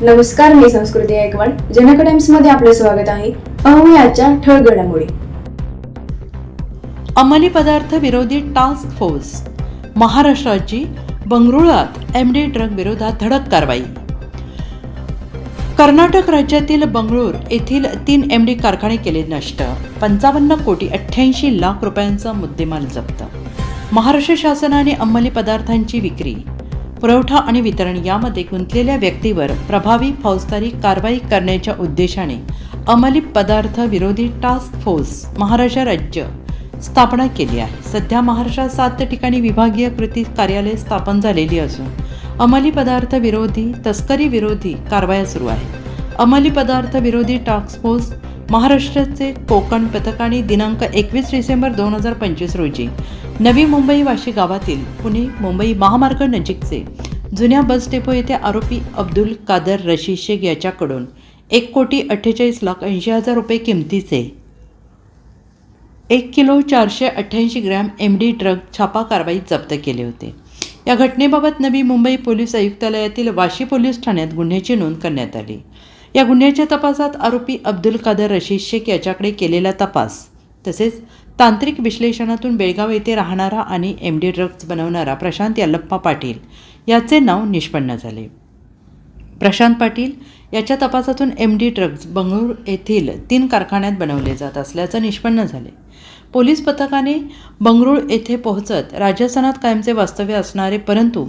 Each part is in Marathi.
नमस्कार, मी संस्कृती गायकवाड. जनक टाइम्समध्ये आपलं स्वागत आहे. पाहूया आजच्या ठळक घडामोडी. अंमली पदार्थ विरोधी टास्क फोर्स महाराष्ट्राची बंगळुरात एमडी ड्रग विरोधात धडक कारवाई. कर्नाटक राज्यातील बंगळूर येथील 3 एमडी कारखाने केले नष्ट. 55,88,00,000 रुपयांचा मुद्देमाल जप्त. महाराष्ट्र शासनाने अंमली पदार्थांची विक्री, पुरवठा आणि वितरण यामध्ये गुंतलेल्या व्यक्तीवर प्रभावी फौजदारी कारवाई करण्याच्या उद्देशाने अंमली पदार्थ विरोधी टास्क फोर्स महाराष्ट्र राज्य स्थापना केली आहे. सध्या महाराष्ट्रात 7 ठिकाणी विभागीय कृती कार्यालय स्थापन झालेली असून अंमली पदार्थ विरोधी तस्करी विरोधी कारवाया सुरू आहेत. अंमली पदार्थ विरोधी टास्क फोर्स महाराष्ट्राचे कोकण पथकाने दिनांक 21 डिसेंबर 2025 रोजी नवी मुंबई वाशी गावातील पुणे मुंबई महामार्ग नजीकचे जुन्या बस डेपो येथे आरोपी अब्दुल कादर रशीद शेख याच्याकडून 1,48,80,000 रुपये किमतीचे 1 किलो 488 ग्रॅम एमडी ड्रग छापा कारवाईत जप्त केले होते. या घटनेबाबत नवी मुंबई पोलीस आयुक्तालयातील वाशी पोलीस ठाण्यात गुन्ह्याची नोंद करण्यात आली. या गुन्ह्याच्या तपासात आरोपी अब्दुल कादर रशीद शेख याच्याकडे केलेला तपास तसेच तांत्रिक विश्लेषणातून बेळगाव येथे राहणारा आणि एमडी ड्रग्ज बनवणारा प्रशांत यल्लप्पा पाटील याचे नाव निष्पन्न झाले. प्रशांत पाटील याच्या तपासातून एमडी ड्रग्ज बंगळूर येथील 3 कारखान्यात बनवले जात असल्याचं निष्पन्न झाले. पोलीस पथकाने बंगळूर येथे पोहोचत राजस्थानात कायमचे वास्तव्य असणारे परंतु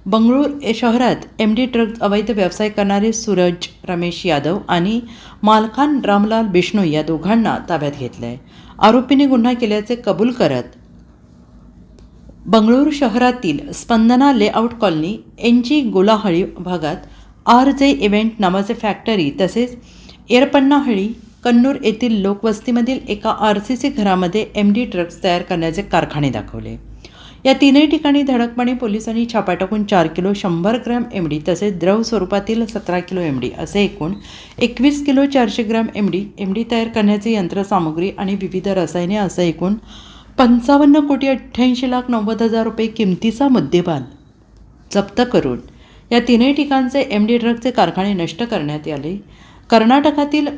बंगळूर शहरात एमडी ड्रग्ज अवैध व्यवसाय करणारे सूरज रमेश यादव आणि मालखान रामलाल बिष्णोई या दोघांना ताब्यात घेतले आहे. आरोपीने गुन्हा केल्याचे कबूल करत बंगळूर शहरातील स्पंदना लेआउट कॉलनी एनजी गोलाहळी भागात RJ इव्हेंट नावाचे फॅक्टरी तसेच एरपण्णाहळी कन्नूर येथील लोकवस्तीमधील एका RCC घरामध्ये एमडी ड्रग्ज तयार करण्याचे कारखाने दाखवले. या 3 ठिकाणी धडकपणे पोलिसांनी छापा टाकून 4 किलो 100 ग्रॅम एमडी तसेच द्रव स्वरूपातील 17 किलो एमडी असे एकूण 21 किलो 400 ग्रॅम एमडी तयार करण्याची यंत्रसामुग्री आणि विविध रसायने असं एकूण 55,88,90,000 रुपये किमतीचा मुद्देमाल जप्त करून या 3 ठिकाणचे एमडी ड्रगचे कारखाने नष्ट करण्यात आले. कर्नाटकातील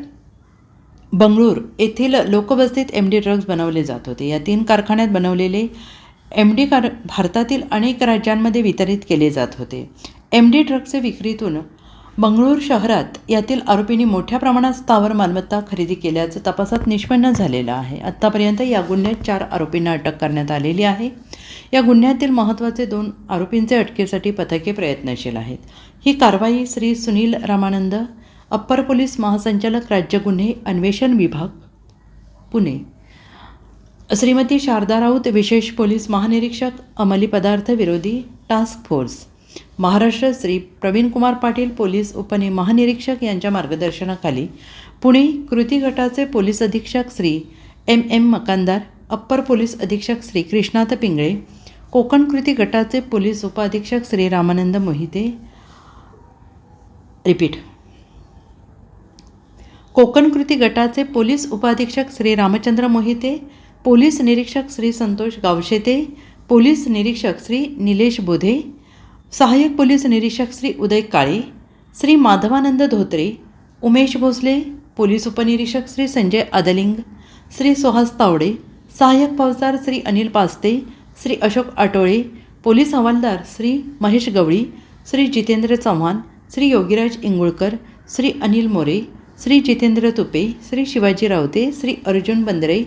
बंगळूर येथील लोकवस्तीत एमडी ड्रग्ज बनवले जात होते. या 3 कारखान्यात बनवलेले एमडी भारतातील अनेक राज्यांमध्ये वितरित केले जात होते. एमडी ड्रग्जच्या विक्रीतून बंगळूर शहरात यातील आरोपींनी मोठ्या प्रमाणात स्थावर मालमत्ता खरेदी केल्याचं तपासात निष्पन्न झालेलं आहे. आत्तापर्यंत या गुन्ह्यात 4 आरोपींना अटक करण्यात आलेली आहे. या गुन्ह्यातील महत्त्वाचे 2 आरोपींचे अटकेसाठी पथके प्रयत्नशील आहेत. ही कारवाई श्री सुनील रामानंद, अप्पर पोलीस महासंचालक राज्य गुन्हे अन्वेषण विभाग पुणे, श्रीमती शारदा राऊत विशेष पोलीस महानिरीक्षक अंमली पदार्थ विरोधी task force Maharashtra, Shri Pravin Kumar Patil police उपमहानिरीक्षक यांच्या मार्गदर्शनाखाली पुणे कृती गटाचे पोलीस अधीक्षक Shri MM Makandar, upper police अधीक्षक श्री कृष्णात पिंगळे, कोकण कृती गटाचे पोलीस उपअधीक्षक श्री रामानंद मोहिते कोकण कृती गटाचे पोलीस उपअधीक्षक श्री रामचंद्र मोहिते, पोलीस निरीक्षक श्री संतोष गावशेते, पोलीस निरीक्षक श्री निलेश बोधे, सहाय्यक पोलीस निरीक्षक श्री उदय काळे, श्री माधवानंद धोत्रे, उमेश भोसले, पोलीस उपनिरीक्षक श्री संजय आदलिंग, श्री सुहास तावडे, सहाय्यक फौजदार श्री अनिल पास्ते, श्री अशोक आटोळे, पोलीस हवालदार श्री महेश गवळी, श्री जितेंद्र चव्हाण, श्री योगीराज इंगुळकर, श्री अनिल मोरे, श्री जितेंद्र तुपे, श्री शिवाजी रावते, श्री अर्जुन बंदरे,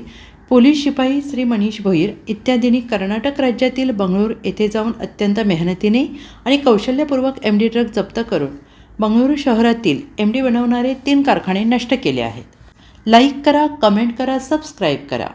पोलीस शिपाई श्री मनीष भोईर इत्यादींनी कर्नाटक राज्यातील बंगळूर येथे जाऊन अत्यंत मेहनतीने आणि कौशल्यपूर्वक एमडी ड्रग जप्त करून बंगळुरू शहरातील एमडी बनवणारे 3 कारखाने नष्ट केले आहेत. लाईक करा, कमेंट करा, सबस्क्राईब करा.